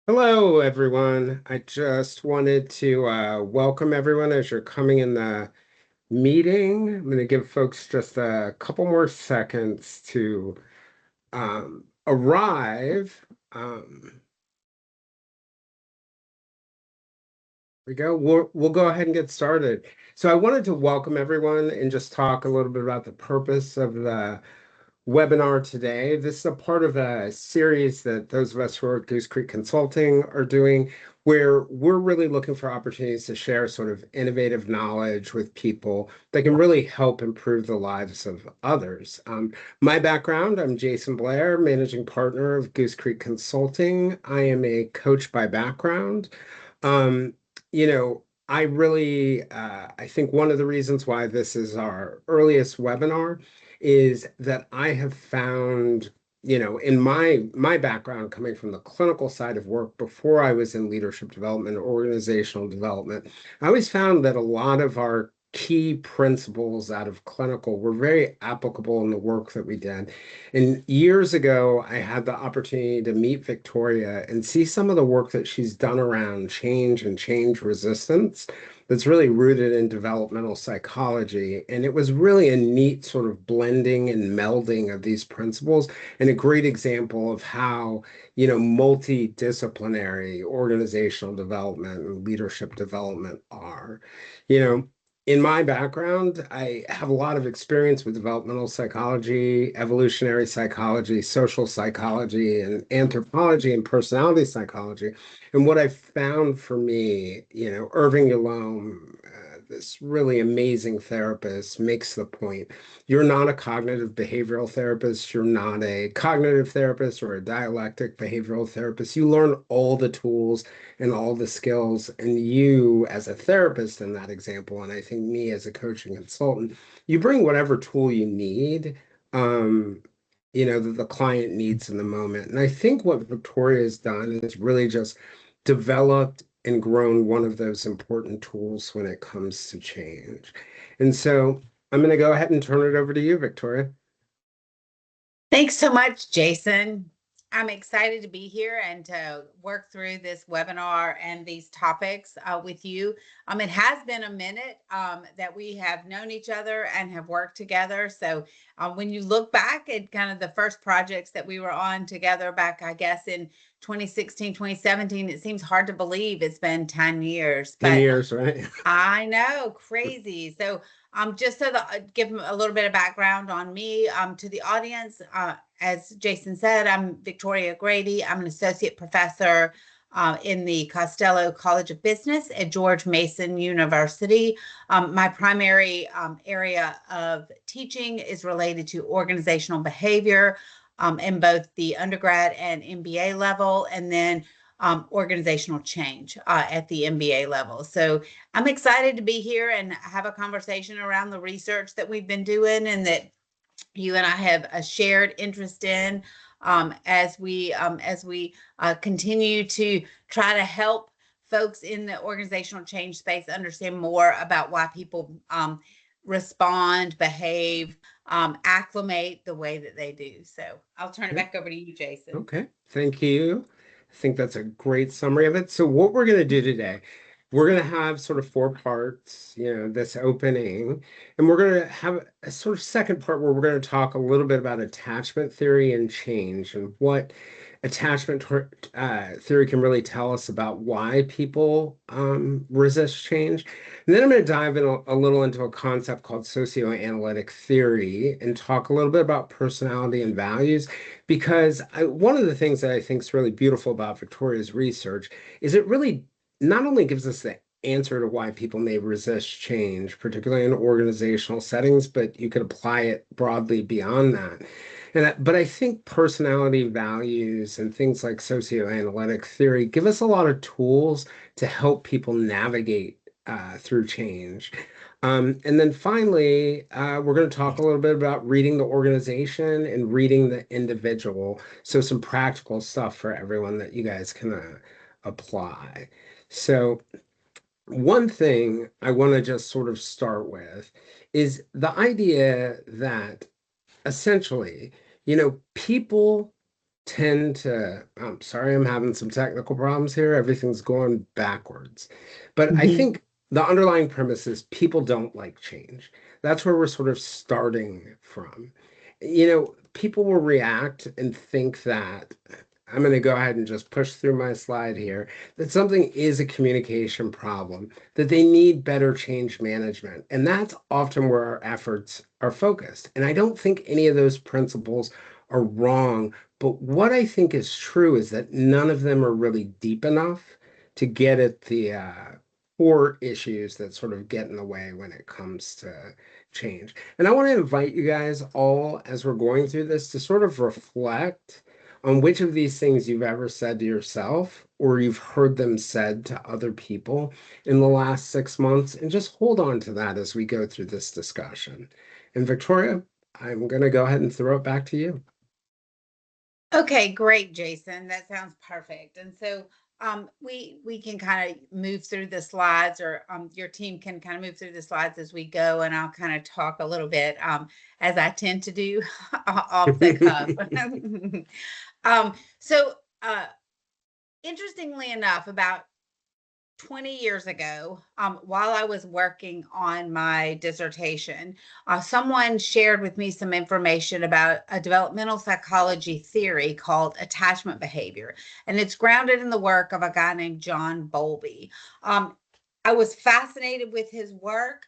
Hello, everyone. I just wanted to welcome everyone as you're coming in the meeting. I'm going to give folks just a couple more seconds to arrive. We go. We'll go ahead and get started. So I wanted to welcome everyone and just talk a little bit about the purpose of the webinar today. This is a part of a series that those of us who are at Goose Creek Consulting are doing, where we're really looking for opportunities to share sort of innovative knowledge with people that can really help improve the lives of others. My background, I'm Jayson Blair, managing partner of Goose Creek Consulting. I am a coach by background. Um, I really, I think one of the reasons why this is our earliest webinar is that I have found, in my background coming from the clinical side of work before I was in leadership development, organizational development, I always found that a lot of our key principles out of clinical were very applicable in the work that we did. And years ago, I had the opportunity to meet Victoria and see some of the work that she's done around change and change resistance that's really rooted in developmental psychology. And it was really a neat sort of blending and melding of these principles, and a great example of how, multidisciplinary organizational development and leadership development are. You know, in my background, I have a lot of experience with developmental psychology, evolutionary psychology, social psychology, and anthropology and personality psychology. And what I found for me, Irving Yalom, this really amazing therapist, makes the point. You're not a cognitive behavioral therapist. You're not a cognitive therapist or a dialectic behavioral therapist. You learn all the tools and all the skills. And you, as a therapist in that example, and I think me as a coaching consultant, you bring whatever tool you need, that the client needs in the moment. And I think what Victoria has done is really just developed and grown one of those important tools when it comes to change. And so I'm going to go ahead and turn it over to you, Victoria. Thanks so much, Jayson. I'm excited to be here and to work through this webinar and these topics with you. It has been a minute that we have known each other and have worked together. So when you look back at kind of the first projects that we were on together back, I guess, in 2016, 2017, it seems hard to believe it's been 10 years. 10 But years, right? I know, crazy. So, just so that give them a little bit of background on me, to the audience, as Jayson said, I'm Victoria Grady. I'm an associate professor in the Costello College of Business at George Mason University. My primary area of teaching is related to organizational behavior in both the undergrad and MBA level, and then organizational change at the MBA level. So I'm excited to be here and have a conversation around the research that we've been doing and that you and I have a shared interest in as we continue to try to help folks in the organizational change space understand more about why people respond, behave, acclimate the way that they do. So I'll turn it Yep. back over to you, Jayson. Okay. Thank you. I think that's a great summary of it. So what we're going to do today, we're going to have sort of four parts, this opening, and we're going to have a sort of second part where we're going to talk a little bit about attachment theory and change and what theory can really tell us about why people resist change. And then I'm going to dive in a little into a concept called socioanalytic theory and talk a little bit about personality and values, because one of the things that I think is really beautiful about Victoria's research is it really not only gives us the answer to why people may resist change, particularly in organizational settings, but you could apply it broadly beyond that. But I think personality values and things like socioanalytic theory give us a lot of tools to help people navigate through change. And then finally, we're going to talk a little bit about reading the organization and reading the individual. So some practical stuff for everyone that you guys can apply. So one thing I want to just sort of start with is the idea that essentially, people tend to, I'm sorry, I'm having some technical problems here. Everything's going backwards. But I Mhm. think the underlying premise is people don't like change. That's where we're sort of starting from. People will react and think that I'm going to go ahead and just push through my slide here, that something is a communication problem, that they need better change management. And that's often where our efforts are focused. And I don't think any of those principles are wrong. But what I think is true is that none of them are really deep enough to get at the core issues that sort of get in the way when it comes to change. And I want to invite you guys all, as we're going through this, to sort of reflect on which of these things you've ever said to yourself or you've heard them said to other people in the last 6 months, and just hold on to that as we go through this discussion. And Victoria, I'm going to go ahead and throw it back to you. Okay, great, Jason. That sounds perfect. And so we can kind of move through the slides, or your team can kind of move through the slides as we go, and I'll kind of talk a little bit as I tend to do off the cuff. um, so uh, Interestingly enough, about 20 years ago, while I was working on my dissertation, someone shared with me some information about a developmental psychology theory called attachment behavior. And it's grounded in the work of a guy named John Bowlby. I was fascinated with his work,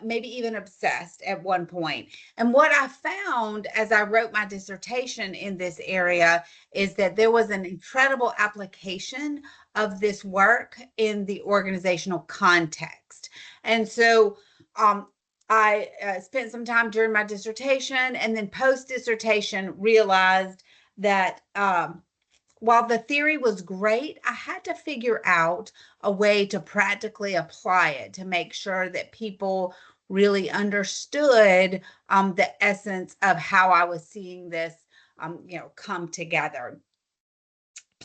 maybe even obsessed at one point. And what I found as I wrote my dissertation in this area is that there was an incredible application of this work in the organizational context. And so I spent some time during my dissertation, and then post dissertation realized that while the theory was great, I had to figure out a way to practically apply it to make sure that people really understood the essence of how I was seeing this, come together.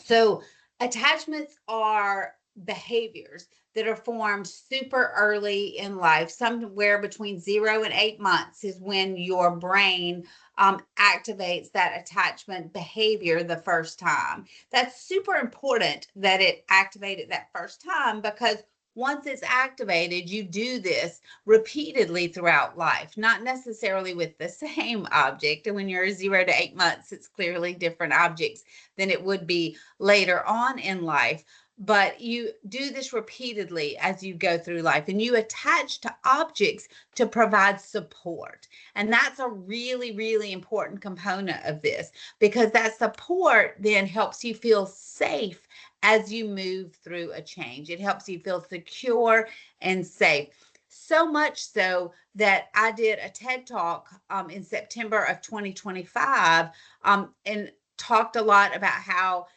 So, attachments are behaviors that are formed super early in life. Somewhere between 0 and 8 months is when your brain activates that attachment behavior the first time. That's super important that it activated that first time, because once it's activated, you do this repeatedly throughout life, not necessarily with the same object. And when you're 0 to 8 months, it's clearly different objects than it would be later on in life. But you do this repeatedly as you go through life, and you attach to objects to provide support. And that's a really, really important component of this, because that support then helps you feel safe as you move through a change. It helps you feel secure and safe. So much so that I did a TED Talk in September of 2025, and talked a lot about how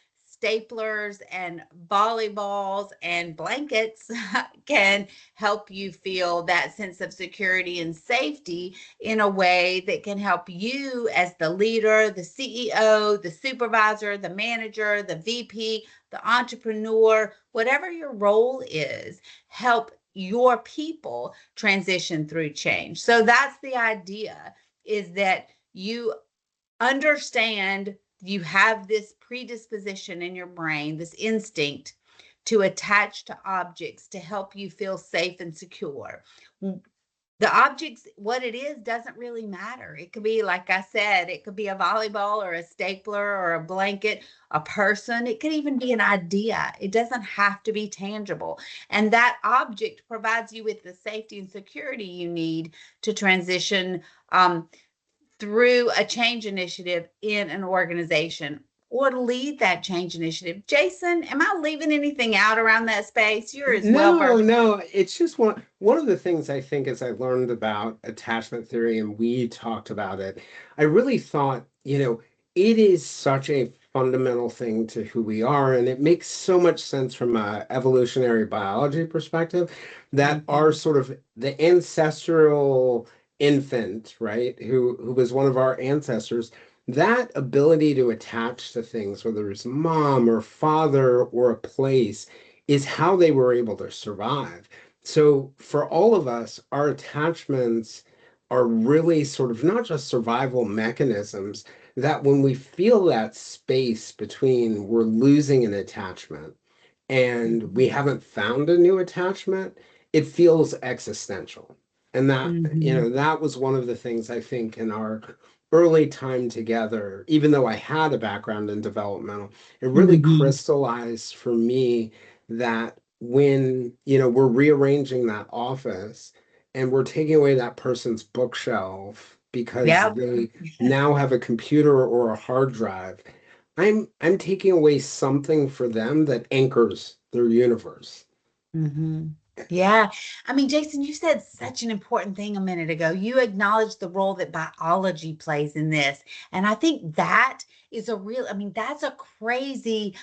staplers and volleyballs and blankets can help you feel that sense of security and safety in a way that can help you, as the leader, the CEO, the supervisor, the manager, the VP, the entrepreneur, whatever your role is, help your people transition through change. So that's the idea, is that you understand you have this predisposition in your brain, this instinct to attach to objects to help you feel safe and secure. The objects, what it is, doesn't really matter. It could be, like I said, it could be a volleyball or a stapler or a blanket, a person. It could even be an idea. It doesn't have to be tangible. And that object provides you with the safety and security you need to transition through a change initiative in an organization, or lead that change initiative. Jason, am I leaving anything out around that space? You're as well No, versed. no, it's just one of the things I think as I learned about attachment theory and we talked about it, I really thought, it is such a fundamental thing to who we are, and it makes so much sense from a evolutionary biology perspective that our Mhm. sort of the ancestral infant, right, who was one of our ancestors, that ability to attach to things, whether it's mom or father or a place, is how they were able to survive. So for all of us, our attachments are really sort of not just survival mechanisms, that when we feel that space between we're losing an attachment and we haven't found a new attachment, it feels existential. And that, Mm-hmm. that was one of the things I think in our early time together, even though I had a background in developmental, it really Mm-hmm. crystallized for me that when, we're rearranging that office and we're taking away that person's bookshelf because Yep. they now have a computer or a hard drive, I'm taking away something for them that anchors their universe. Mm-hmm. Yeah. I mean, Jason, you said such an important thing a minute ago. You acknowledged the role that biology plays in this. And I think that is I mean, that's a crazy,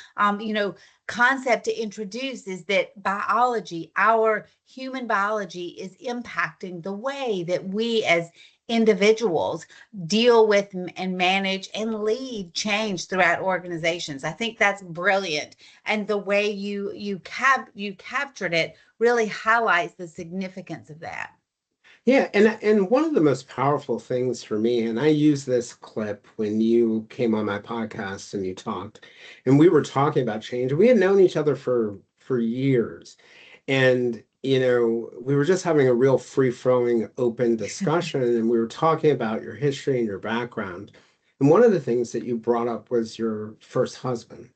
concept to introduce, is that biology, our human biology, is impacting the way that we as individuals deal with and manage and lead change throughout organizations. I think that's brilliant. And the way you captured it really highlights the significance of that. Yeah, and one of the most powerful things for me, and I used this clip when you came on my podcast and you talked, and we were talking about change. We had known each other for years, and we were just having a real free-flowing, open discussion, and we were talking about your history and your background. And one of the things that you brought up was your first husband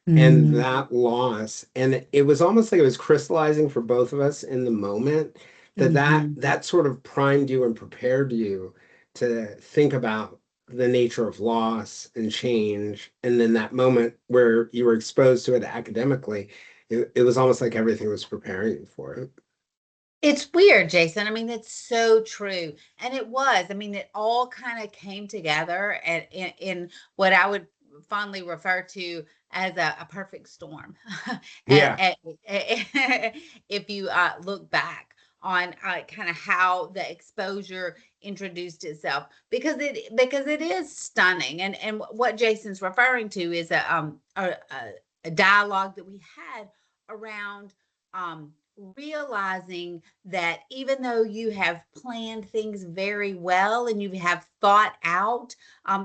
and Mm, that loss, and it was almost like it was crystallizing for both of us in the moment, that mhm. that sort of primed you and prepared you to think about the nature of loss and change, and then that moment where you were exposed to it academically, it was almost like everything was preparing you for it. It's weird, Jason. I mean, it's so true. And it was. I mean, it all kind of came together in what I would fondly refer to as a perfect storm. Yeah. If you look back on kind of how the exposure introduced itself, because it is stunning. And what Jason's referring to is a dialogue that we had around realizing that even though you have planned things very well and you have thought out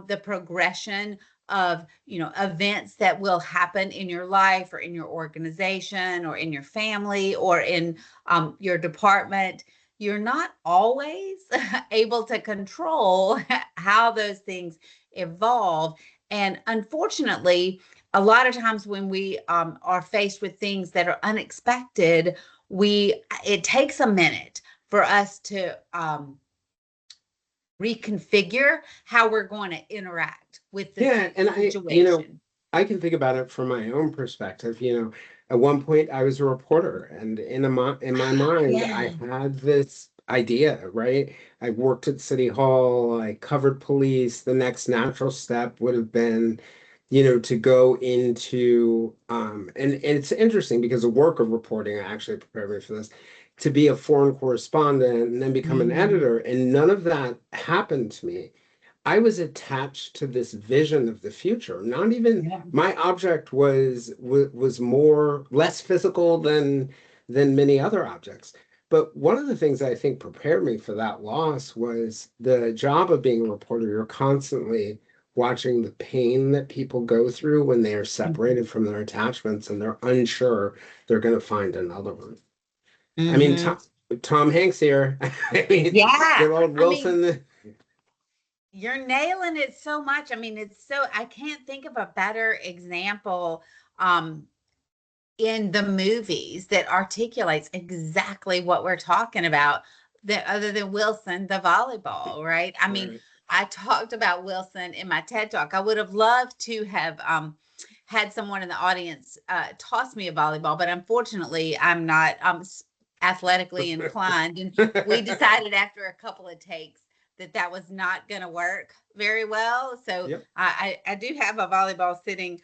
the progression of events that will happen in your life or in your organization or in your family or in your department, you're not always able to control how those things evolve. And unfortunately, a lot of times when we are faced with things that are unexpected, it takes a minute for us to reconfigure how we're going to interact with the Yeah, and situation. I can think about it from my own perspective. At one point I was a reporter, and in my mind, I Yeah. had this idea, right? I worked at City Hall, I covered police. The next natural step would have been, to go into and it's interesting because the work of reporting actually prepared me for this, to be a foreign correspondent and then become an Mhm. editor, and none of that happened to me. I was attached to this vision of the future. Not even Yeah. my object was more less physical than many other objects. But one of the things I think prepared me for that loss was the job of being a reporter. You're constantly watching the pain that people go through when they are separated from their attachments and they're unsure they're going to find another one. I mean, Hmm. Tom Hanks here. I mean, Yeah. good old I mean, Wilson. you're nailing it so much. I mean, I can't think of a better example um, in the movies that articulates exactly what we're talking about, that other than Wilson, the volleyball, right? I mean, Right. I talked about Wilson in my TED talk. I would have loved to have had someone in the audience toss me a volleyball, but unfortunately, I'm not athletically inclined. And we decided after a couple of takes that that was not going to work very well. So Yep. I do have a volleyball sitting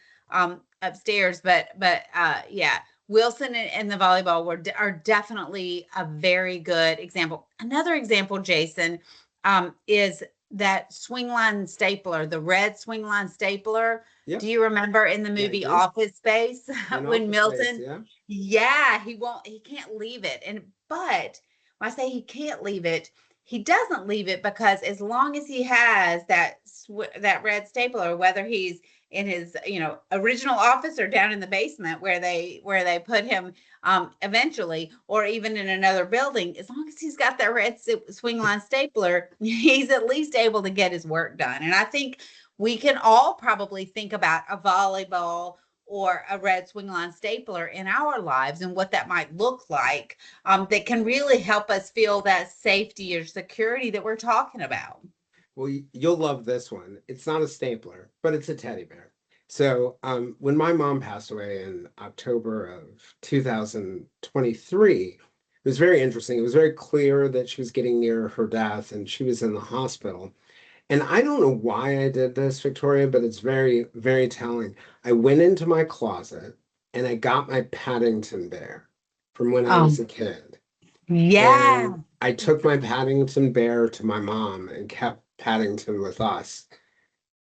upstairs, but yeah, Wilson and the volleyball are definitely a very good example. Another example, Jason, is that swing line stapler, the red swing line stapler. Do Yep. you remember in the Yeah, I movie do. Office Space In when Office Space, Milton, yeah. yeah, he can't leave it. And but when I say he can't leave it, he doesn't leave it because as long as he has that red stapler, whether he's in his original office or down in the basement where they put him eventually, or even in another building, as long as he's got that red swing line stapler, he's at least able to get his work done. And I think we can all probably think about a volleyball or a red swing line stapler in our lives and what that might look like, that can really help us feel that safety or security that we're talking about. Well, you'll love this one. It's not a stapler, but it's a teddy bear. So, when my mom passed away in October of 2023, it was very interesting. It was very clear that she was getting near her death and she was in the hospital. And I don't know why I did this, Victoria, but it's very, very telling. I went into my closet and I got my Paddington bear from when I was a kid. Yeah. And I took my Paddington bear to my mom and kept Paddington with us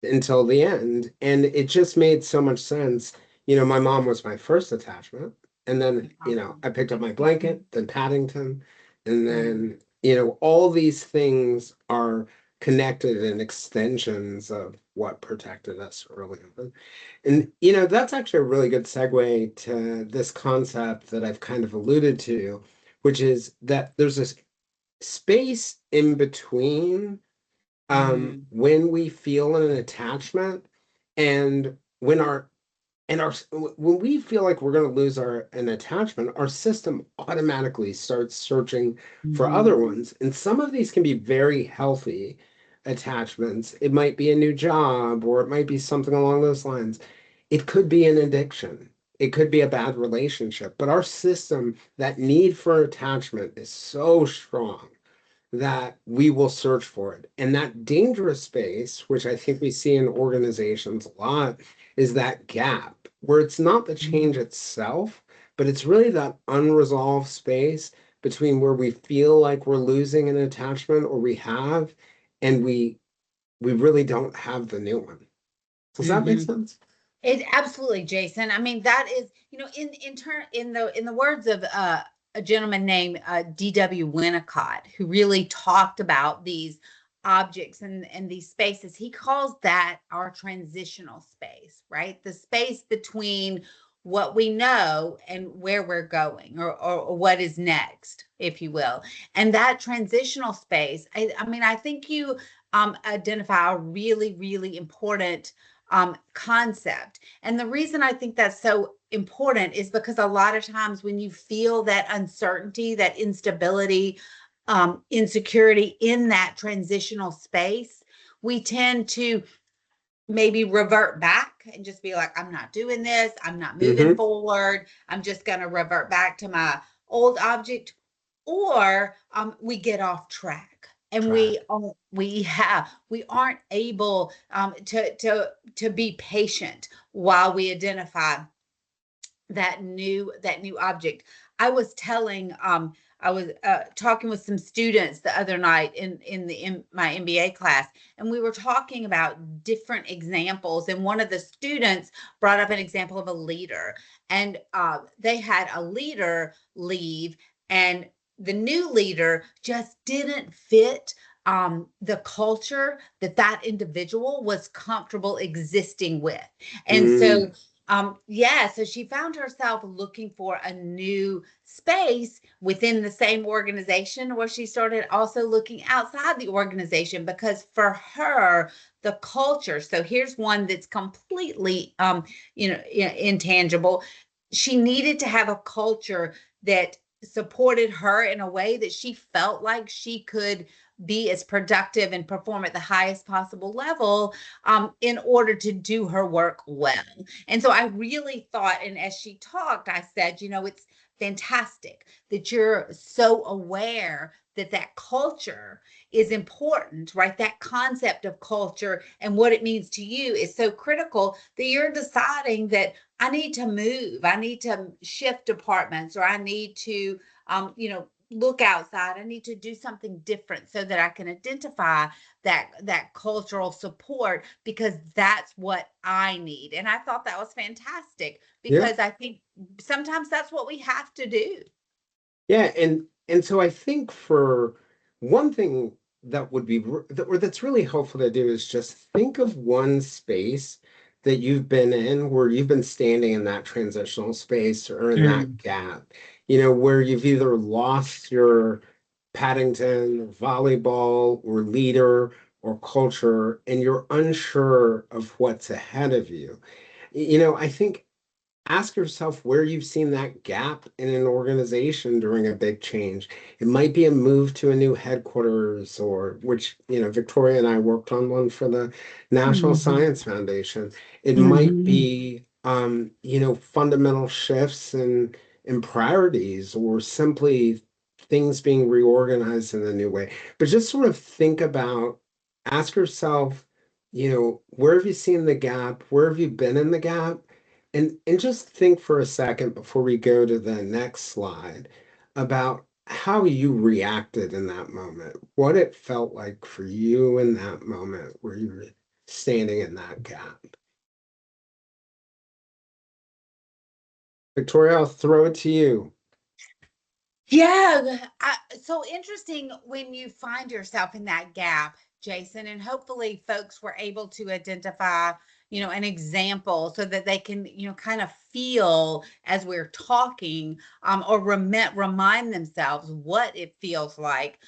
until the end. And it just made so much sense. My mom was my first attachment. And then, I picked up my blanket, then Paddington. And then, all these things are connected and extensions of what protected us early on. And, that's actually a really good segue to this concept that I've kind of alluded to, which is that there's this space in between when we feel an attachment and when our and our when we feel like we're going to lose an attachment, our system automatically starts searching for other ones, and some of these can be very healthy attachments. It might be a new job, or it might be something along those lines. It could be an addiction, it could be a bad relationship, but our system, that need for attachment, is so strong that we will search for it. And that dangerous space, which I think we see in organizations a lot, is that gap where it's not the change itself, but it's really that unresolved space between where we feel like we're losing an attachment or we have, and we really don't have the new one. Does that make sense? It absolutely, Jason. I mean, that is, in the words of a gentleman named D.W. Winnicott, who really talked about these objects and these spaces. He calls that our transitional space, right? The space between what we know and where we're going, or what is next, if you will. And that transitional space, I mean, I think you identify a really, really important concept. And the reason I think that's so important is because a lot of times when you feel that uncertainty, that instability, insecurity in that transitional space, we tend to maybe revert back and just be like, I'm not doing this, I'm not moving forward, I'm just going to revert back to my old object. Or we get off track and we aren't able to be patient while we identify that new object. I was telling I was talking with some students the other night in my MBA class, and we were talking about different examples. And one of the students brought up an example of a leader, and they had a leader leave, and the new leader just didn't fit the culture that individual was comfortable existing with. And so so she found herself looking for a new space within the same organization, where she started also looking outside the organization, because for her, the culture, so here's one that's completely intangible. She needed to have a culture that supported her in a way that she felt like she could be as productive and perform at the highest possible level, in order to do her work well. And so I really thought, and as she talked, I said, it's fantastic that you're so aware that culture is important, right? That concept of culture and what it means to you is so critical that you're deciding that I need to move, I need to shift departments, or I need to, look outside. I need to do something different so that I can identify that cultural support, because that's what I need. And I thought that was fantastic, because I think sometimes that's what we have to do. Yeah, and so I think for one thing that would be or that's really helpful to do is just think of one space that you've been in where you've been standing in that transitional space or in that Mm. gap, where you've either lost your Paddington, volleyball, or leader or culture, and you're unsure of what's ahead of you. I think ask yourself where you've seen that gap in an organization during a big change. It might be a move to a new headquarters, or which, Victoria and I worked on one for the National Mhm. Science Foundation. It might Mhm. be, fundamental shifts in priorities, or simply things being reorganized in a new way. But just sort of think about, ask yourself, where have you seen the gap? Where have you been in the gap? And just think for a second before we go to the next slide about how you reacted in that moment, what it felt like for you in that moment where you were standing in that gap. Victoria, I'll throw it to you. Yeah, so interesting when you find yourself in that gap, Jayson, and hopefully folks were able to identify, an example so that they can, kind of feel as we're talking, or remind themselves what it feels like,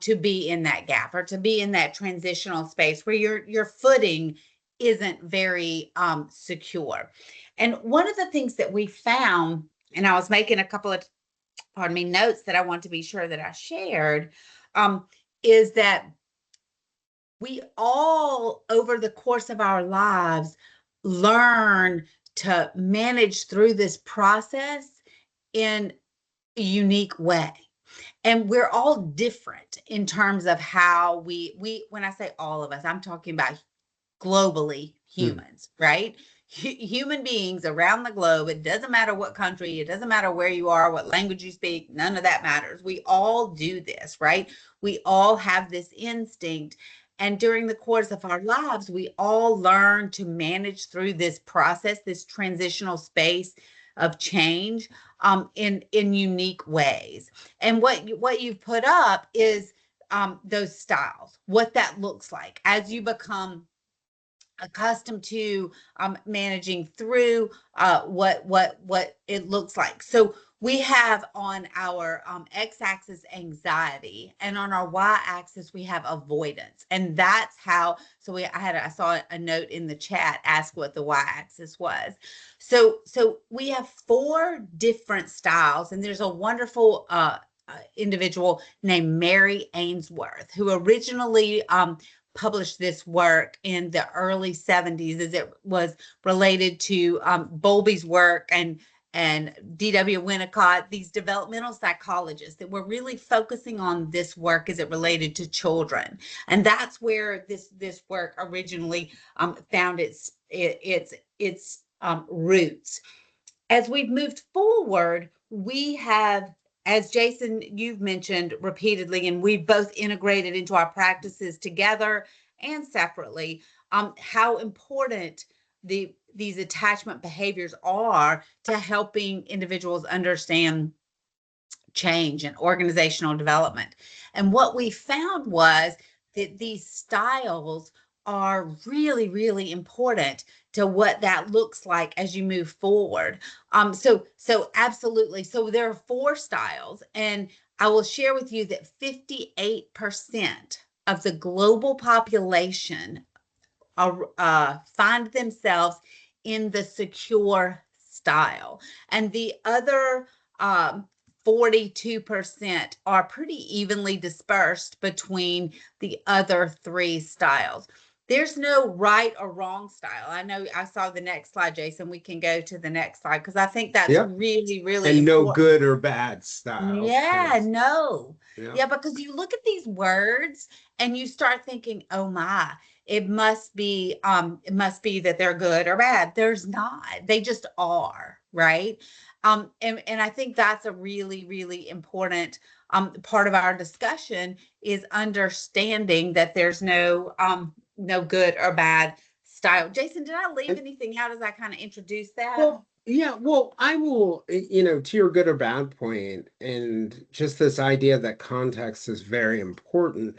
to be in that gap or to be in that transitional space where your footing isn't very secure. And one of the things that we found, and I was making a couple of notes that I want to be sure that I shared, um, is that we all, over the course of our lives, learn to manage through this process in a unique way. And we're all different in terms of how when I say all of us, I'm talking about globally Hmm. humans, right? Human beings around the globe. It doesn't matter what country, it doesn't matter where you are, what language you speak, none of that matters. We all do this, right? We all have this instinct. And during the course of our lives, we all learn to manage through this process, this transitional space of change, in unique ways. And what you've put up is, those styles, what that looks like as you become accustomed to, managing through, what it looks like. So we have on our, x-axis anxiety, and on our y-axis we have avoidance, and that's how. So I saw a note in the chat ask what the y-axis was. So we have four different styles, and there's a wonderful individual named Mary Ainsworth who originally, published this work in the early 70s, as it was related to, Bowlby's work and D.W. Winnicott, these developmental psychologists that were really focusing on this work as it related to children. And that's where this work originally, found its roots. As we've moved forward, we have, as Jayson, you've mentioned repeatedly, and we've both integrated into our practices together and separately, how important these attachment behaviors are to helping individuals understand change and organizational development. And what we found was that these styles are really, really important to what that looks like as you move forward. So absolutely. So there are four styles, and I will share with you that 58% of the global population find themselves in the secure style, and the other, 42% are pretty evenly dispersed between the other three styles. There's no right or wrong style. I know I saw the next slide, Jayson. We can go to the next slide because I think that's Yep. really, really And no important. good or bad styles, Yeah, because, no. yeah. Yeah, because you look at these words and you start thinking, "Oh my, it must be that they're good or bad." There's not. They just are, right? And I think that's a really, really important, part of our discussion is understanding that there's no good or bad style. Jayson, did I leave And anything out as I kind of introduced that? well, Yeah, well, I will, to your good or bad point, and just this idea that context is very important.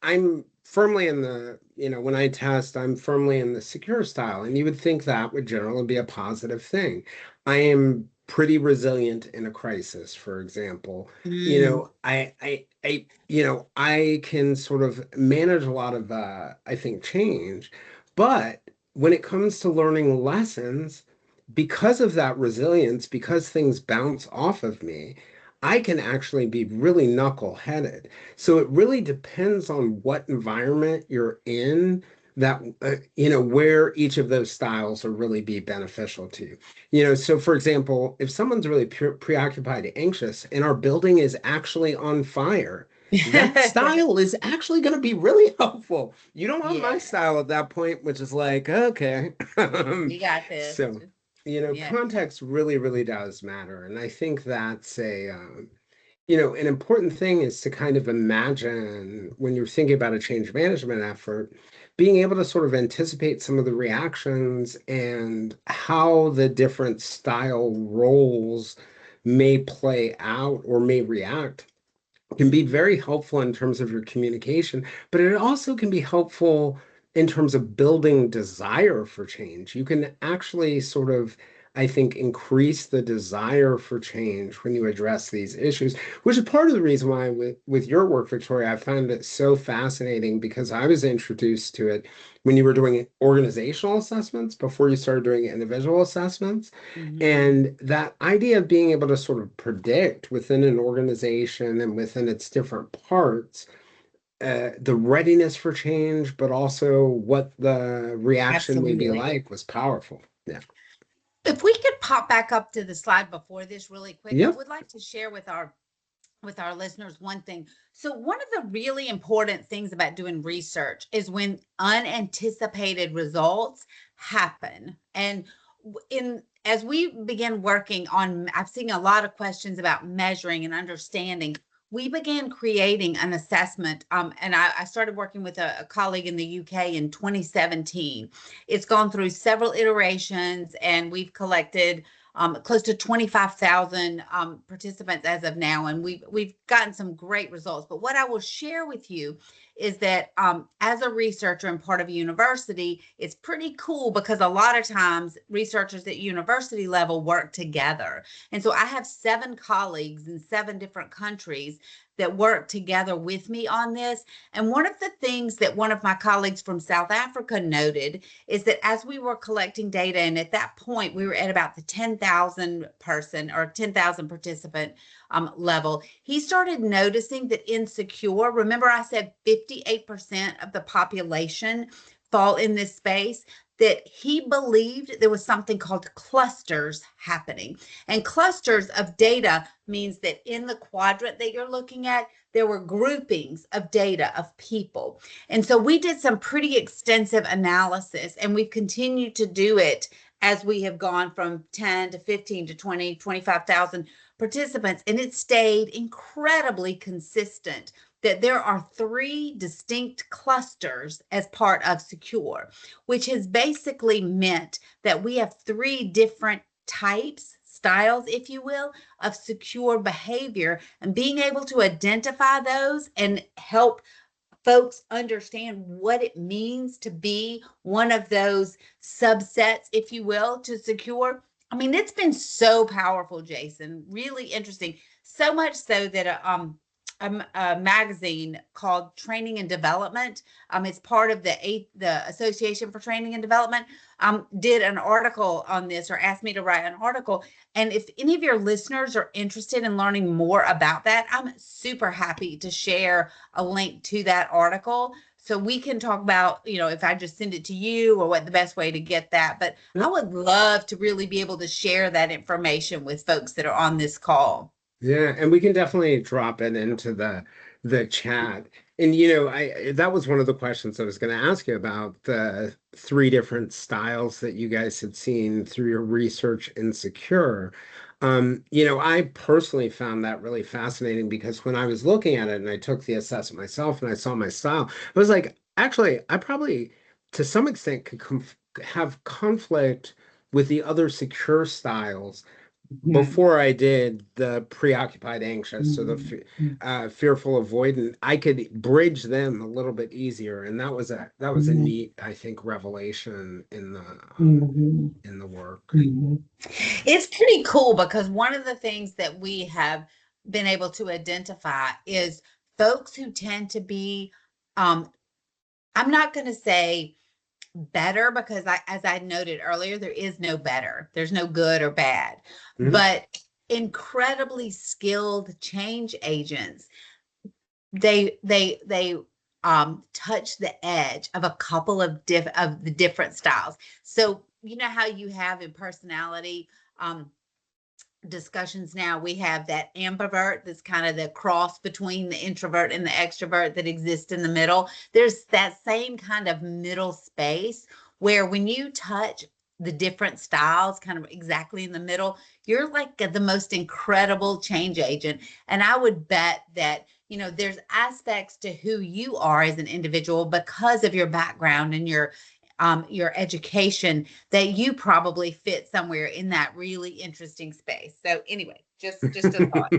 I'm firmly in when I test, I'm firmly in the secure style, and you would think that would generally be a positive thing. I am pretty resilient in a crisis, for example. Mm, I can sort of manage a lot of, I think, change, but when it comes to learning lessons, because of that resilience, because things bounce off of me, I can actually be really knuckle-headed. So it really depends on what environment you're in that, where each of those styles will really be beneficial to you. So for example, if someone's really preoccupied, anxious, and our building is actually on fire, that style is actually going to be really helpful. You don't want my yeah, style at that point, which is like, okay. we got this. So, Yeah. context really, really does matter. And I think that's an important thing is to kind of imagine when you're thinking about a change management effort, being able to sort of anticipate some of the reactions and how the different style roles may play out or may react can be very helpful in terms of your communication, but it also can be helpful in terms of building desire for change. You can actually sort of, I think, increase the desire for change when you address these issues, which is part of the reason why with your work, Victoria, I found it so fascinating because I was introduced to it when you were doing organizational assessments before you started doing individual assessments. Hmm. And that idea of being able to sort of predict within an organization and within its different parts, the readiness for change, but also what the reaction may be Absolutely. like was powerful. Yeah. If we could pop back up to the slide before this really quick, I Yep. would like to share with our listeners one thing. So one of the really important things about doing research is when unanticipated results happen. And in as we begin working on, I've seen a lot of questions about measuring and understanding. We began creating an assessment, and I started working with a colleague in the UK in 2017. It's gone through several iterations, and we've collected close to 25,000 participants as of now, and we've gotten some great results. But what I will share with you is that as a researcher and part of a university, it's pretty cool because a lot of times researchers at university level work together. And so I have 7 colleagues in 7 different countries that work together with me on this. And one of the things that one of my colleagues from South Africa noted is that as we were collecting data, and at that point we were at about the 10,000 person or 10,000 participant level, he started noticing that insecure, remember I said 58% of the population fall in this space, that he believed there was something called clusters happening. And clusters of data means that in the quadrant that you're looking at, there were groupings of data of people. And so we did some pretty extensive analysis, and we've continued to do it as we have gone from 10 to 15 to 20, 25,000 participants. And it stayed incredibly consistent that there are 3 distinct clusters as part of Secure, which has basically meant that we have 3 different types, styles, if you will, of secure behavior, and being able to identify those and help folks understand what it means to be one of those subsets, if you will, to secure. I mean, it's been so powerful, Jayson, really interesting. So much so that a magazine called Training and Development, it's part of the Association for Training and Development, did an article on this or asked me to write an article. And if any of your listeners are interested in learning more about that, I'm super happy to share a link to that article so we can talk about, if I just send it to you or what the best way to get that. But I Yep. would love to really be able to share that information with folks that are on this call. Yeah, and we can definitely drop it into the chat. And I that was one of the questions I was going to ask you about the 3 different styles that you guys had seen through your research in Secure. I personally found that really fascinating because when I was looking at it and I took the assessment myself and I saw my style, I was like, actually, I probably to some extent could have conflict with the other secure styles before I did the preoccupied anxious or the fearful avoidant. I could bridge them a little bit easier, and that was a neat, I think, revelation in the work. It's pretty cool because one of the things that we have been able to identify is folks who tend to be, I'm not going to say better because as I noted earlier, there is no better. There's no good or bad, but incredibly skilled change agents. They touch the edge of a couple of the different styles. So you know how you have in personality discussions now, we have that ambivert that's kind of the cross between the introvert and the extrovert that exists in the middle. There's that same kind of middle space where when you touch the different styles kind of exactly in the middle, you're like the most incredible change agent. And I would bet that, you know, there's aspects to who you are as an individual because of your background and your education that you probably fit somewhere in that really interesting space. So anyway, just a thought.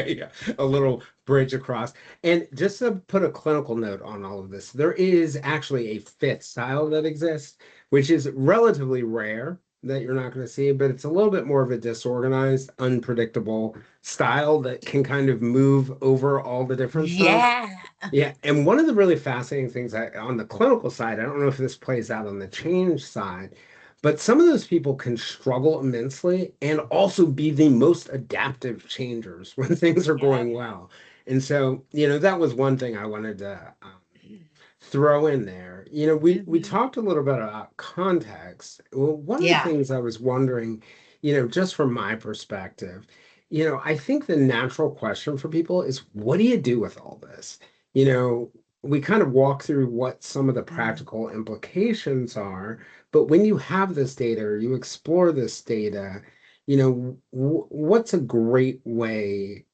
Yeah, a little bridge across. And just to put a clinical note on all of this, there is actually a fifth style that exists, which is relatively rare that you're not going to see, but it's a little bit more of a disorganized, unpredictable style that can kind of move over all the different styles. Yeah. Yeah, and one of the really fascinating things on the clinical side, I don't know if this plays out on the change side, but some of those people can struggle immensely and also be the most adaptive changers when things are Yep. going well. And so, that was one thing I wanted to throw in there. We talked a little bit about context. Well, one of the Yeah. things I was wondering, just from my perspective, I think the natural question for people is, what do you do with all this? You know, we kind of walk through what some of the practical implications are, but when you have this data or you explore this data, what's a great way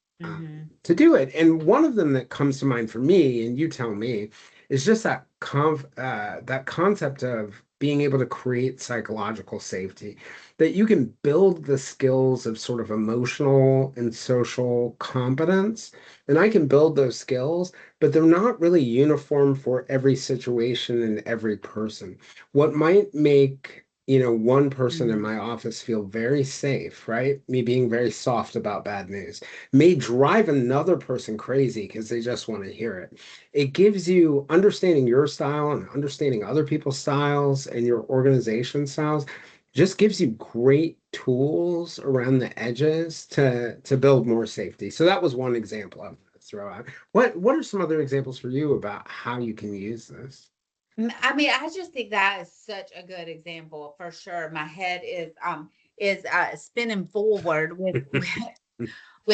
to do it? And one of them that comes to mind for me, and you tell me, is just that concept of being able to create psychological safety, that you can build the skills of sort of emotional and social competence. And I can build those skills, but they're not really uniform for every situation and every person. What might make one person in my office feel very safe, right? Me being very soft about bad news may drive another person crazy because they just want to hear it. It gives you understanding your style and understanding other people's styles and your organization styles, just gives you great tools around the edges to build more safety. So that was one example I'm going to throw out. What are some other examples for you about how you can use this? I mean, I just think that is such a good example for sure. My head is spinning forward with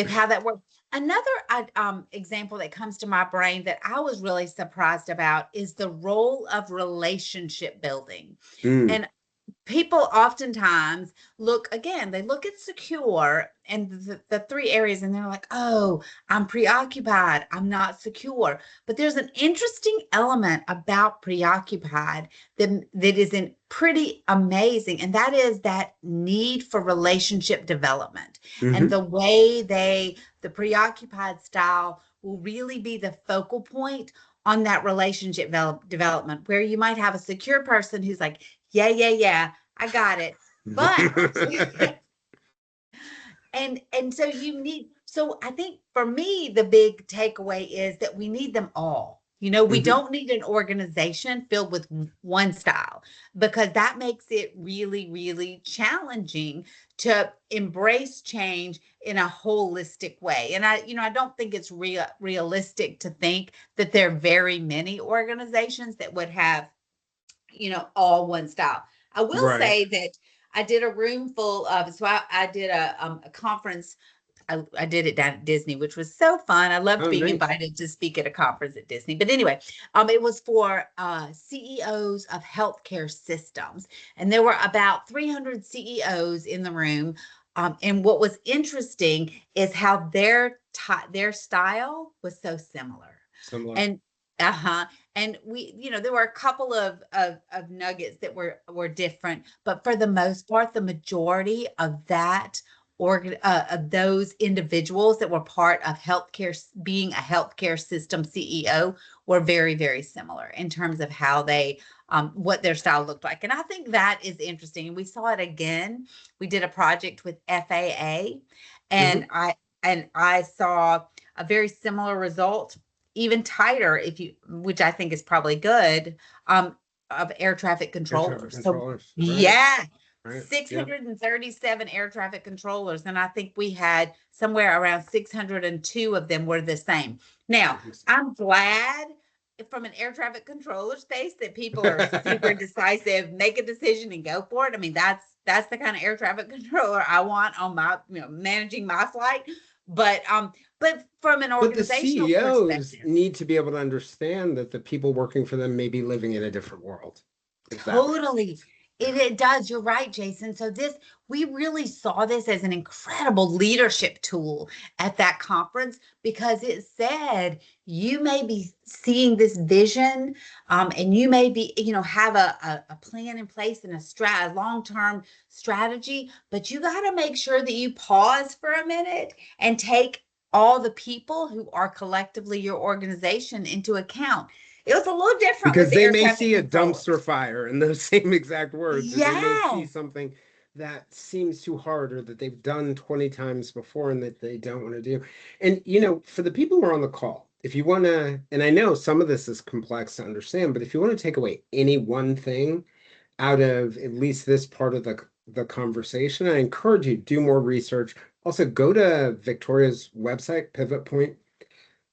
how that works. Another example that comes to my brain that I was really surprised about is the role of relationship building. Mm, And people oftentimes they look at secure and the three areas and they're like, oh, I'm preoccupied, I'm not secure. But there's an interesting element about preoccupied that isn't pretty amazing, and that is that need for relationship development. And hmm the way the preoccupied style will really be the focal point on that relationship development, where you might have a secure person who's like, yeah, yeah, yeah, I got it. But and so I think for me the big takeaway is that we need them all. We hmm don't need an organization filled with one style, because that makes it really, really challenging to embrace change in a holistic way. And I don't think it's realistic to think that there are very many organizations that would have all one style. I will Right. say that I did a room full of, so I did a conference. I did it down at Disney, which was so fun. I loved Oh, being nice. invited to speak at a conference at Disney. But anyway, it was for CEOs of healthcare systems, and there were about 300 CEOs in the room. And what was interesting is how their style was so similar. Similar. And Uh-huh. And there were a couple of nuggets that were different, but for the most part, the majority of that of those individuals that were part of healthcare, being a healthcare system CEO, were very, very similar in terms of how they what their style looked like. And I think that is interesting. And we saw it again. We did a project with FAA, Hmm. and I saw a very similar result, even tighter, if you which I think is probably good, of air traffic Air traffic controllers. So controllers, right? yeah, Right. Yep. 637 air traffic controllers, and I think we had somewhere around 602 of them were the same. Now, I'm glad from an air traffic controller space that people are super decisive, make a decision and go for it. I mean, that's the kind of air traffic controller I want on my, managing my flight. But from an But the organizational CEOs perspective, need to be able to understand that the people working for them may be living in a different world, if that makes totally. sense. It does. You're right, Jason. So we really saw this as an incredible leadership tool at that conference, because it said you may be seeing this vision, and you may be, have a plan in place and a long-term strategy, but you got to make sure that you pause for a minute and take all the people who are collectively your organization into account. It was a little different with Because the they air may traffic see a dumpster controllers. fire in those same exact words, or they may see Yeah. something that seems too hard or that they've done 20 times before and that they don't want to do. And, for the people who are on the call, if you want to, and I know some of this is complex to understand, but if you want to take away any one thing out of at least this part of the conversation, I encourage you to do more research. Also, go to Victoria's website, Pivot Point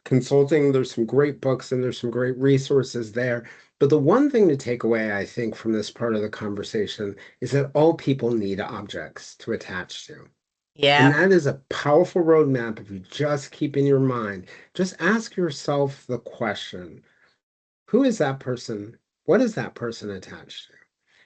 Consulting. There's some great books and there's some great resources there. But the one thing to take away, I think, from this part of the conversation is that all people need objects to attach to. And Yeah. that is a powerful roadmap if you just keep in your mind. Just ask yourself the question, who is that person? What is that person attached to?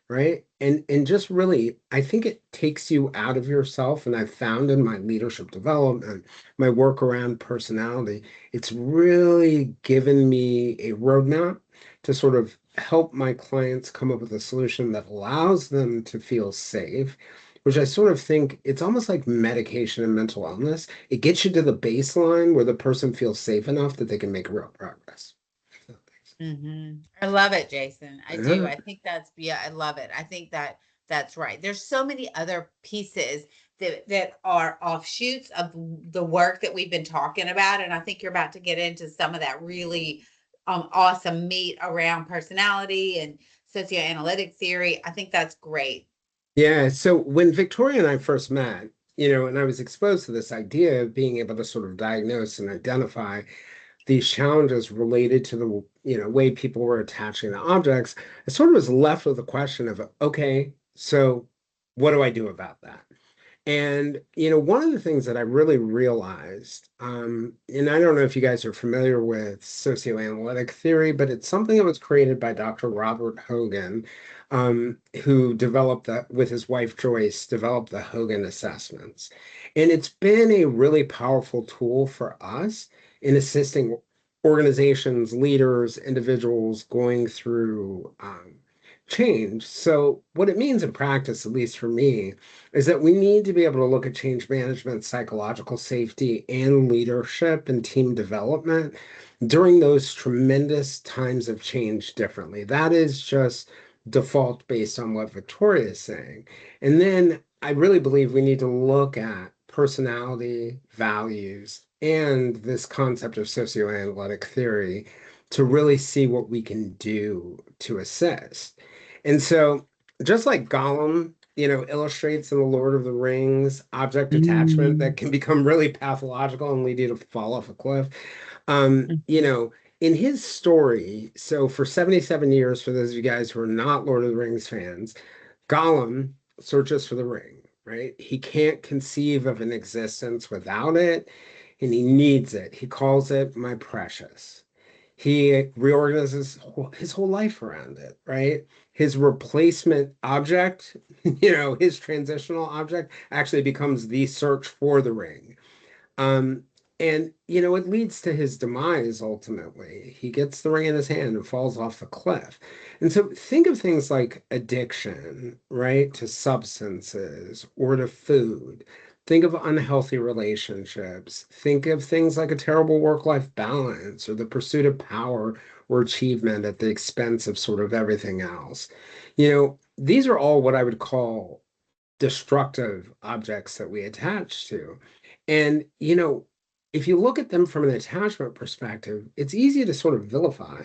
Right? And just really, I think it takes you out of yourself. And I've found in my leadership development, my work around personality, it's really given me a roadmap to sort of help my clients come up with a solution that allows them to feel safe, which I sort of think it's almost like medication and mental illness. It gets you to the baseline where the person feels safe enough that they can make real progress. So, I love it, Jason. I do. yeah. I think yeah, I love it. I think that's right. There's so many other pieces that are offshoots of the work that we've been talking about. And I think you're about to get into some of that really awesome meat around personality and socioanalytic theory. I think that's great. Yeah, so when Victoria and I first met, and I was exposed to this idea of being able to sort of diagnose and identify these challenges related to the, way people were attaching to objects, I sort of was left with the question of, okay, so what do I do about that? And, one of the things that I really realized, and I don't know if you guys are familiar with socioanalytic theory, but it's something that was created by Dr. Robert Hogan, who developed that with his wife Joyce, developed the Hogan assessments. And it's been a really powerful tool for us in assisting organizations, leaders, individuals going through change. So, what it means in practice, at least for me, is that we need to be able to look at change management, psychological safety, and leadership and team development during those tremendous times of change differently. That is just default based on what Victoria is saying. And then I really believe we need to look at personality, values, and this concept of socioanalytic theory to really see what we can do to assist. And so, just like Gollum, illustrates in The Lord of the Rings, object attachment that Mm. can become really pathological and lead you to fall off a cliff. In his story, so for 77 years, for those of you guys who are not Lord of the Rings fans, Gollum searches for the ring, right? He can't conceive of an existence without it, and he needs it. He calls it my precious. He reorganizes his whole life around it, right? His replacement object, his transitional object actually becomes the search for the ring. Um, And, it leads to his demise ultimately. He gets the ring in his hand and falls off the cliff. And so think of things like addiction, right, to substances or to food. Think of unhealthy relationships. Think of things like a terrible work-life balance or the pursuit of power or achievement at the expense of sort of everything else. These are all what I would call destructive objects that we attach to. And, if you look at them from an attachment perspective, it's easy to sort of vilify.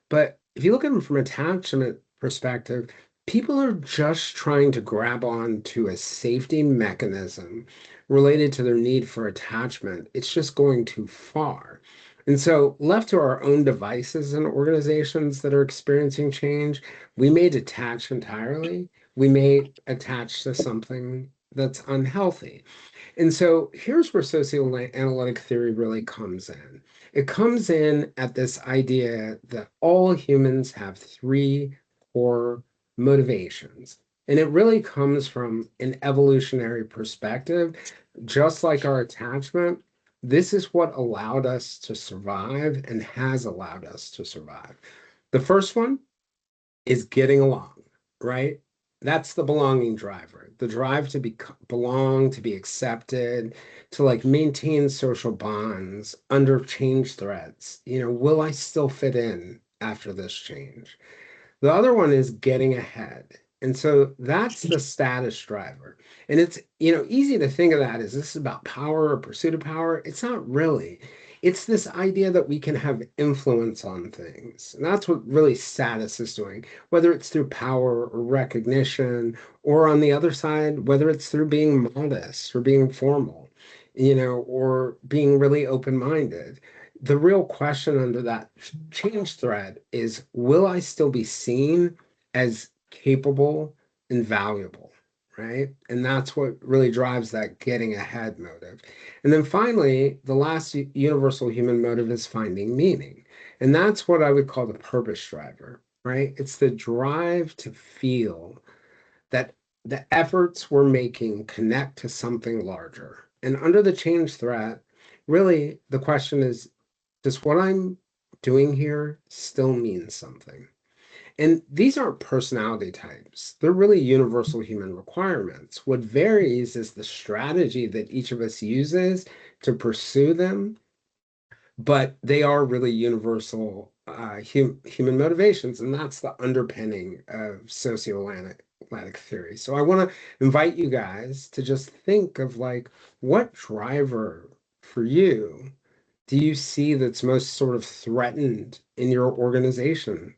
But if you look at them from an attachment perspective, people are just trying to grab on to a safety mechanism related to their need for attachment. It's just going too far. And so, left to our own devices and organizations that are experiencing change, we may detach entirely. We may attach to something that's unhealthy. And so here's where socioanalytic theory really comes in. It comes in at this idea that all humans have three core motivations. And it really comes from an evolutionary perspective, just like our attachment. This is what allowed us to survive and has allowed us to survive. The first one is getting along, right? That's the belonging driver, the drive to belong, to be accepted, to like maintain social bonds under change threats. Will I still fit in after this change? The other one is getting ahead. And so that's the status driver. And it's, easy to think of that as this is about power or pursuit of power. It's not really. It's this idea that we can have influence on things. And that's what really status is doing, whether it's through power or recognition, or on the other side, whether it's through being modest or being formal, or being really open-minded. The real question under that change thread is, will I still be seen as capable and valuable, right? And that's what really drives that getting ahead motive. And then finally, the last universal human motive is finding meaning. And that's what I would call the purpose driver, right? It's the drive to feel that the efforts we're making connect to something larger. And under the change threat, really the question is, does what I'm doing here still mean something? And these aren't personality types. They're really universal human requirements. What varies is the strategy that each of us uses to pursue them, but they are really universal human motivations. And that's the underpinning of socioanalytic theory. So I want to invite you guys to just think of like, what driver for you do you see that's most sort of threatened in your organization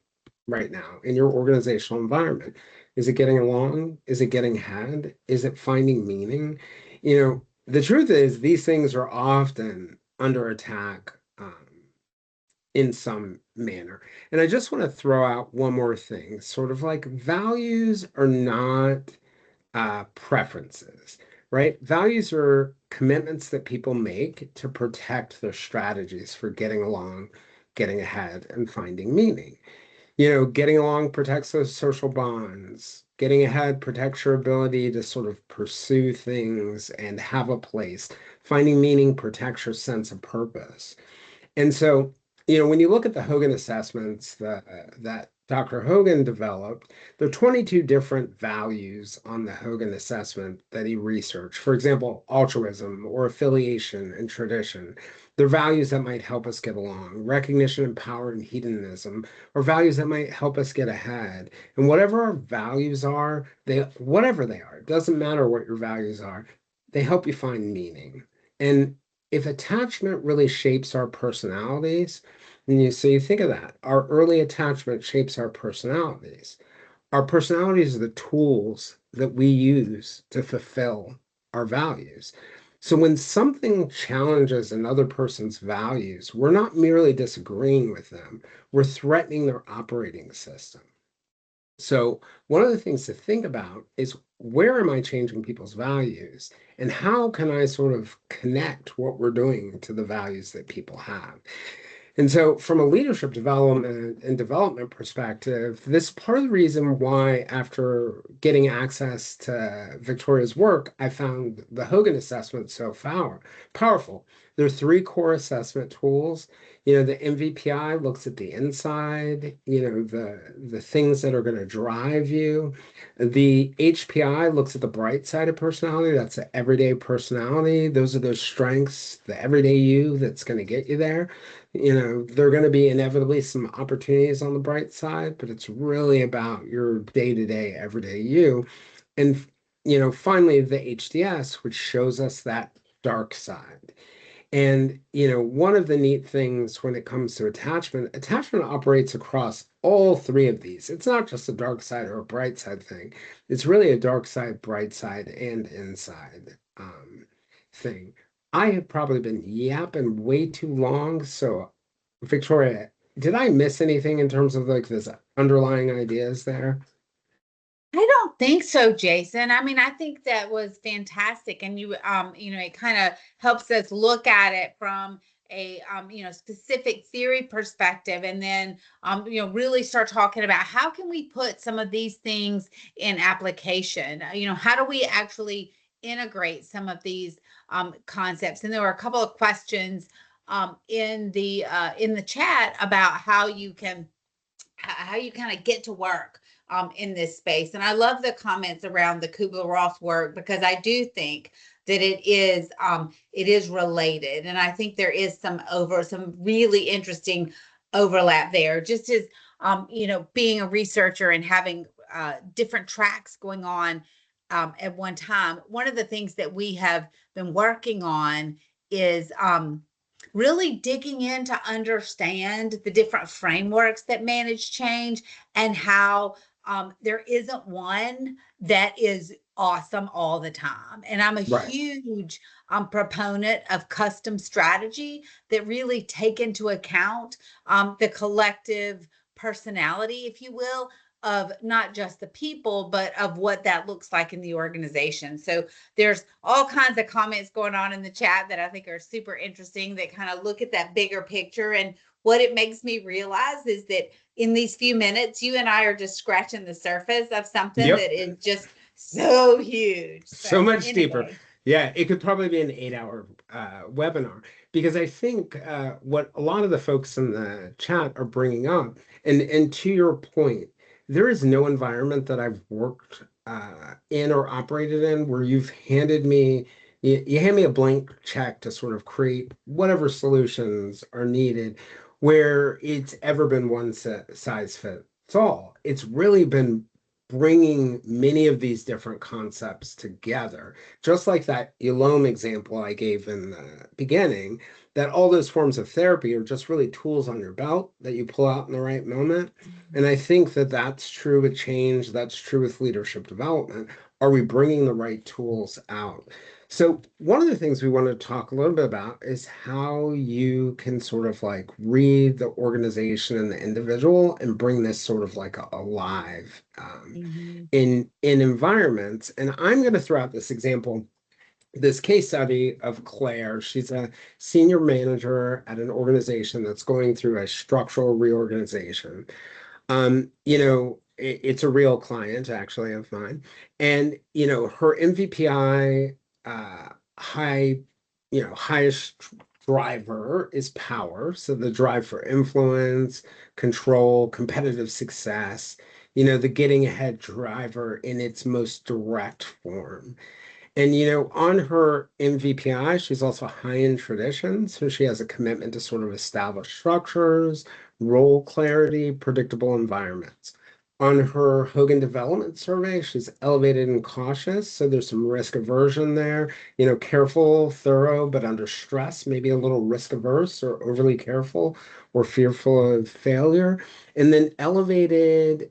right now, in your organizational environment? Is it getting along? Is it getting ahead? Is it finding meaning? The truth is, these things are often under attack in some manner. And I just want to throw out one more thing, sort of like values are not preferences, right? Values are commitments that people make to protect their strategies for getting along, getting ahead, and finding meaning. Getting along protects those social bonds. Getting ahead protects your ability to sort of pursue things and have a place. Finding meaning protects your sense of purpose. And so, when you look at the Hogan assessments that Dr. Hogan developed, there are 22 different values on the Hogan assessment that he researched. For example, altruism or affiliation and tradition. They're values that might help us get along. Recognition and power and hedonism are values that might help us get ahead. And whatever our values are, whatever they are, it doesn't matter what your values are, they help you find meaning. And if attachment really shapes our personalities, so you think of that, our early attachment shapes our personalities. Our personalities are the tools that we use to fulfill our values. So when something challenges another person's values, we're not merely disagreeing with them, we're threatening their operating system. So one of the things to think about is, where am I changing people's values? And how can I sort of connect what we're doing to the values that people have? And so, from a leadership development perspective, this is part of the reason why, after getting access to Victoria's work, I found the Hogan assessment so powerful. There are three core assessment tools. You know, the MVPI looks at the inside, you know, the things that are going to drive you. The HPI looks at the bright side of personality. That's the everyday personality. Those are those strengths, the everyday you that's going to get you there. You know, there are going to be inevitably some opportunities on the bright side, but it's really about your day-to-day, everyday you. And, you know, finally, the HDS, which shows us that dark side. And, you know, one of the neat things when it comes to attachment, attachment operates across all three of these. It's not just a dark side or a bright side thing. It's really a dark side, bright side, and inside thing. I have probably been yapping way too long. So, Victoria, did I miss anything in terms of like this underlying ideas there? I don't think so, Jason. I mean, I think that was fantastic. And it kind of helps us look at it from a, specific theory perspective, and then, really start talking about how can we put some of these things in application? How do we actually integrate some of these concepts? And there were a couple of questions in the chat about how you kind of get to work in this space. And I love the comments around the Kubler-Ross work, because I do think that it is related, and I think there is some really interesting overlap there. Just as being a researcher and having different tracks going on at one time. One of the things that we have been working on is really digging in to understand the different frameworks that manage change, and how there isn't one that is awesome all the time. And I'm a Right. huge proponent of custom strategy that really take into account the collective personality, if you will, of not just the people, but of what that looks like in the organization. So there's all kinds of comments going on in the chat that I think are super interesting, that kind of look at that bigger picture. And what it makes me realize is that in these few minutes, you and I are just scratching the surface of something Yep. that is just so huge. So So much deeper. anyway. Yeah, it could probably be an 8 hour webinar, because I think what a lot of the folks in the chat are bringing up, and to your point, there is no environment that I've worked in or operated in where you've handed me, you hand me a blank check to sort of create whatever solutions are needed, where it's ever been one size fits all. It's really been bringing many of these different concepts together, just like that Elome example I gave in the beginning, that all those forms of therapy are just really tools on your belt that you pull out in the right moment. And I think that that's true with change, that's true with leadership development. Are we bringing the right tools out? So one of the things we want to talk a little bit about is how you can sort of like read the organization and the individual and bring this sort of like alive Mhm. in environments. And I'm going to throw out this example, this case study of Claire. She's a senior manager at an organization that's going through a structural reorganization. It's a real client actually of mine. And, her MVPI high, highest driver is power. So the drive for influence, control, competitive success, the getting ahead driver in its most direct form. And on her MVPI, she's also high in tradition. So she has a commitment to sort of establish structures, role clarity, predictable environments. On her Hogan Development Survey, she's elevated and cautious. So there's some risk aversion there. Careful, thorough, but under stress, maybe a little risk averse or overly careful or fearful of failure. And then elevated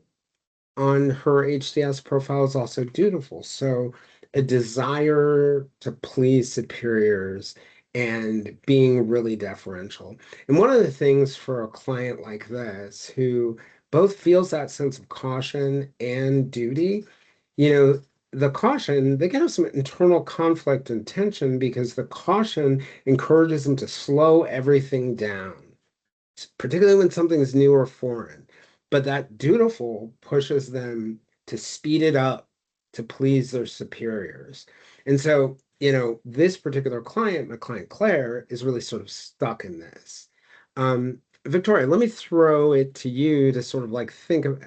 on her HDS profile is also dutiful. So a desire to please superiors and being really deferential. And one of the things for a client like this who both feels that sense of caution and duty, you know, the caution, they can have some internal conflict and tension because the caution encourages them to slow everything down, particularly when something's new or foreign. But that dutiful pushes them to speed it up to please their superiors. And so this particular client, my client Claire, is really sort of stuck in this. Victoria, let me throw it to you to sort of like think of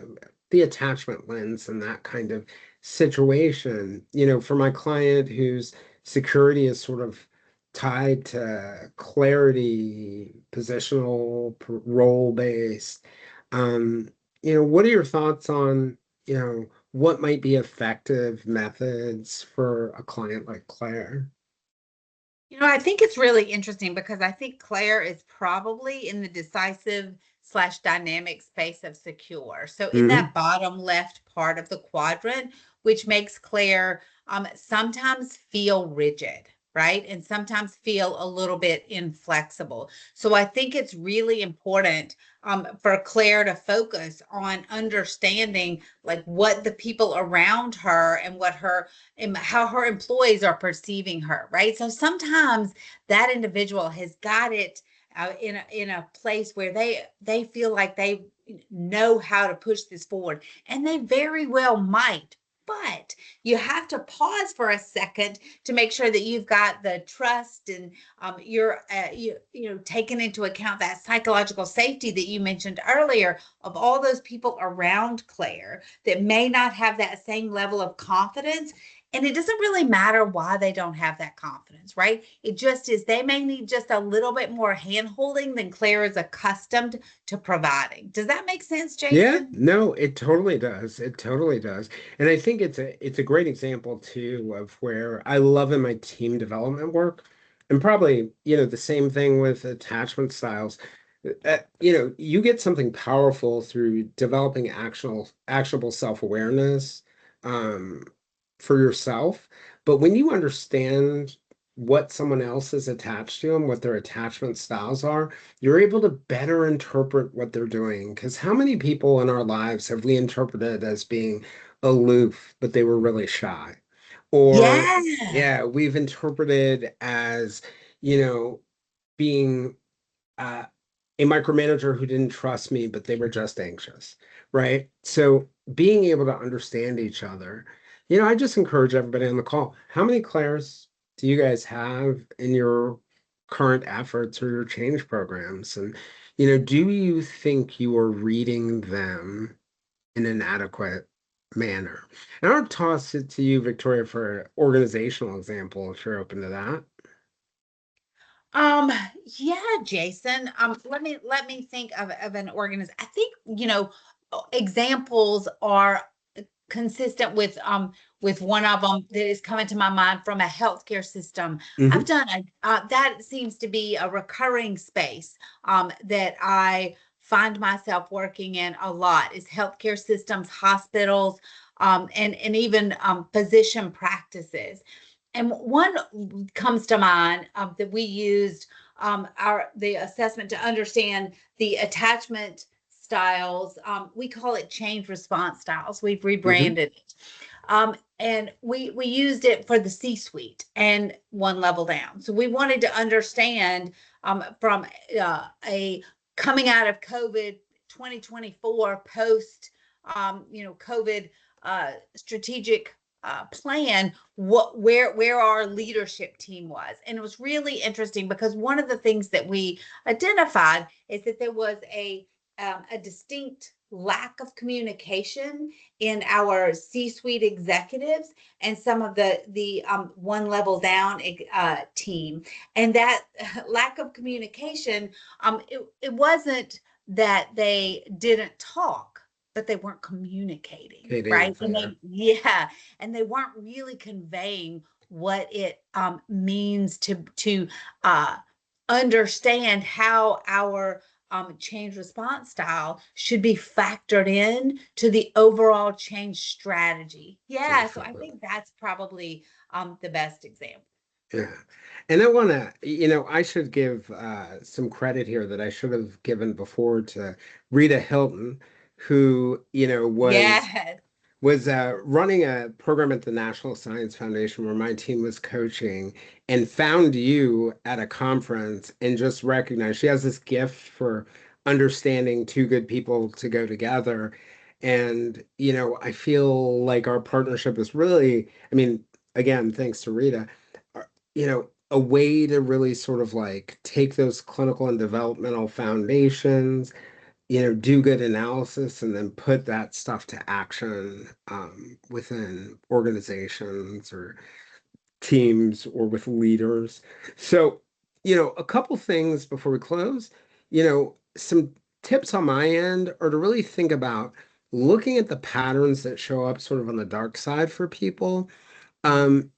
the attachment lens and that kind of situation. For my client whose security is sort of tied to clarity, positional, role based. What are your thoughts on, what might be effective methods for a client like Claire? I think it's really interesting because I think Claire is probably in the decisive slash dynamic space of secure. So in Hmm. that bottom left part of the quadrant, which makes Claire sometimes feel rigid, right? And sometimes feel a little bit inflexible. So I think it's really important for Claire to focus on understanding like what the people around her and what her and how her employees are perceiving her, right? So sometimes that individual has got it in a place where they feel like they know how to push this forward, and they very well might. But you have to pause for a second to make sure that you've got the trust and you're taking into account that psychological safety that you mentioned earlier of all those people around Claire that may not have that same level of confidence. And it doesn't really matter why they don't have that confidence, right? It just is they may need just a little bit more hand holding than Claire is accustomed to providing. Does that make sense, Yeah, Jayson? no, it totally does. It totally does. And I think it's a great example too of where I love in my team development work. And probably, the same thing with attachment styles. You get something powerful through developing actionable self-awareness um for yourself. But when you understand what someone else is attached to and what their attachment styles are, you're able to better interpret what they're doing. Because how many people in our lives have we interpreted as being aloof, but they were really shy? Or, Yeah. yeah, we've interpreted as, being uh, a micromanager who didn't trust me, but they were just anxious, right? So being able to understand each other, I just encourage everybody on the call. How many Claires do you guys have in your current efforts or your change programs? And, do you think you are reading them in an adequate manner? And I'll toss it to you, Victoria, for an organizational example, if you're open to that. Um, yeah, Jayson. Let me think of an organization. I think, examples are consistent with one of them that is coming to my mind from a healthcare system. I've Hmm. done a that seems to be a recurring space that I find myself working in a lot is healthcare systems, hospitals, and even physician practices. And one comes to mind that we used our the assessment to understand the attachment styles. We call it change response styles. We've Hmm. rebranded it. And we used it for the C-suite and one level down. So we wanted to understand from a coming out of COVID 2024 post COVID strategic plan where our leadership team was. And it was really interesting because one of the things that we identified is that there was a distinct lack of communication in our C-suite executives and some of the one level down team. And that lack of communication, it wasn't that they didn't talk, but they weren't communicating, right? And Yeah. yeah, and they weren't really conveying what it means to uh, understand how our change response style should be factored in to the overall change strategy. Yeah, so I Definitely. think that's probably the best example. Yeah. And I want to, I should give some credit here that I should have given before to Rita Hilton, who, Yes. was running a program at the National Science Foundation where my team was coaching and found you at a conference and just recognized she has this gift for understanding two good people to go together. And, I feel like our partnership is really, I mean, again, thanks to Rita, a way to really sort of like take those clinical and developmental foundations, do good analysis and then put that stuff to action within organizations or teams or with leaders. So, a couple things before we close, some tips on my end are to really think about looking at the patterns that show up sort of on the dark side for people. And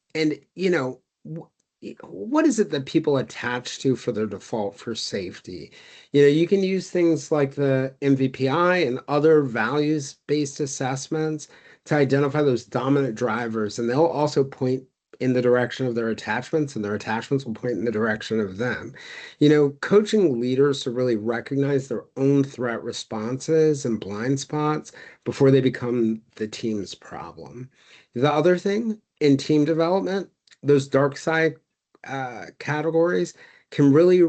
what is it that people attach to for their default for safety? You can use things like the MVPI and other values-based assessments to identify those dominant drivers, and they'll also point in the direction of their attachments, and their attachments will point in the direction of them. Coaching leaders to really recognize their own threat responses and blind spots before they become the team's problem. The other thing in team development, those dark side categories can really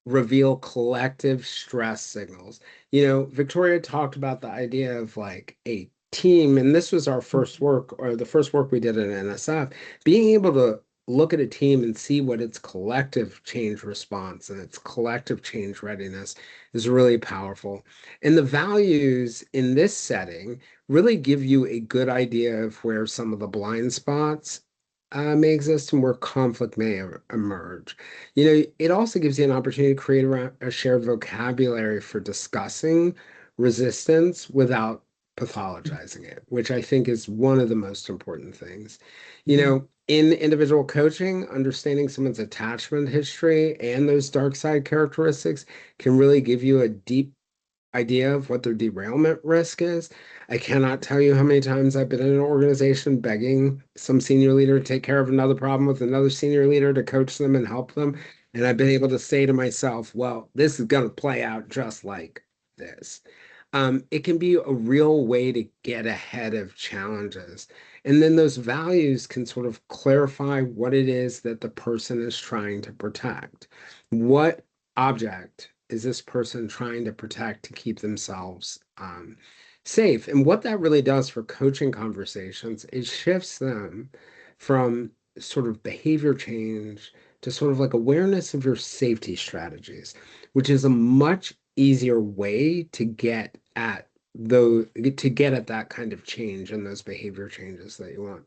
reveal collective stress signals. Victoria talked about the idea of like a team, and this was our first work or the first work we did at NSF, being able to look at a team and see what its collective change response and its collective change readiness is really powerful. And the values in this setting really give you a good idea of where some of the blind spots may exist and where conflict may emerge. It also gives you an opportunity to create a shared vocabulary for discussing resistance without pathologizing it, which I think is one of the most important things. In individual coaching, understanding someone's attachment history and those dark side characteristics can really give you a deep idea of what their derailment risk is. I cannot tell you how many times I've been in an organization begging some senior leader to take care of another problem with another senior leader to coach them and help them. And I've been able to say to myself, well, this is going to play out just like this. It can be a real way to get ahead of challenges. And then those values can sort of clarify what it is that the person is trying to protect. What object is this person trying to protect to keep themselves safe? And what that really does for coaching conversations is shifts them from sort of behavior change to sort of like awareness of your safety strategies, which is a much easier way to get at that kind of change and those behavior changes that you want.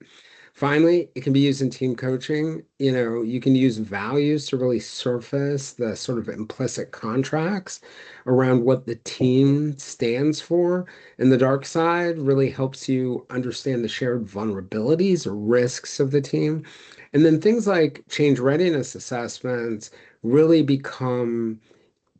Finally, it can be used in team coaching. You can use values to really surface the sort of implicit contracts around what the team stands for. And the dark side really helps you understand the shared vulnerabilities or risks of the team. And then things like change readiness assessments really become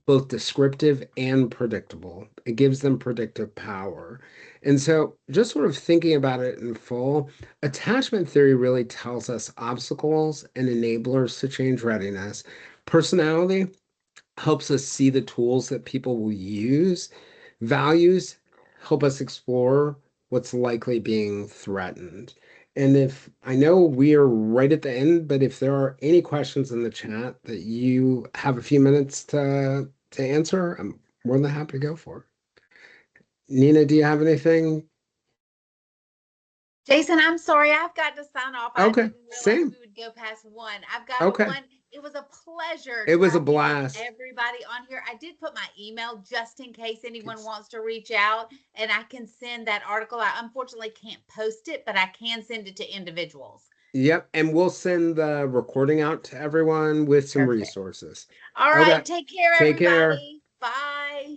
both descriptive and predictable. It gives them predictive power. And so, just sort of thinking about it in full, attachment theory really tells us obstacles and enablers to change readiness. Personality helps us see the tools that people will use. Values help us explore what's likely being threatened. And if I know we are right at the end, but if there are any questions in the chat that you have a few minutes to answer, I'm more than happy to go for. Nina, do you have anything? Jayson, I'm sorry, I've got to sign off. I Okay, didn't realize same. we would go past one. I've got to Okay. one. It was a pleasure It was a talking with blast. everybody on here. I did put my email just in case anyone wants to reach out, and I can send that article. I unfortunately can't post it, but I can send it to individuals. Yep, and we'll send the recording out to everyone with some Perfect. resources. All Okay, right. Take care, take care. everybody. Bye.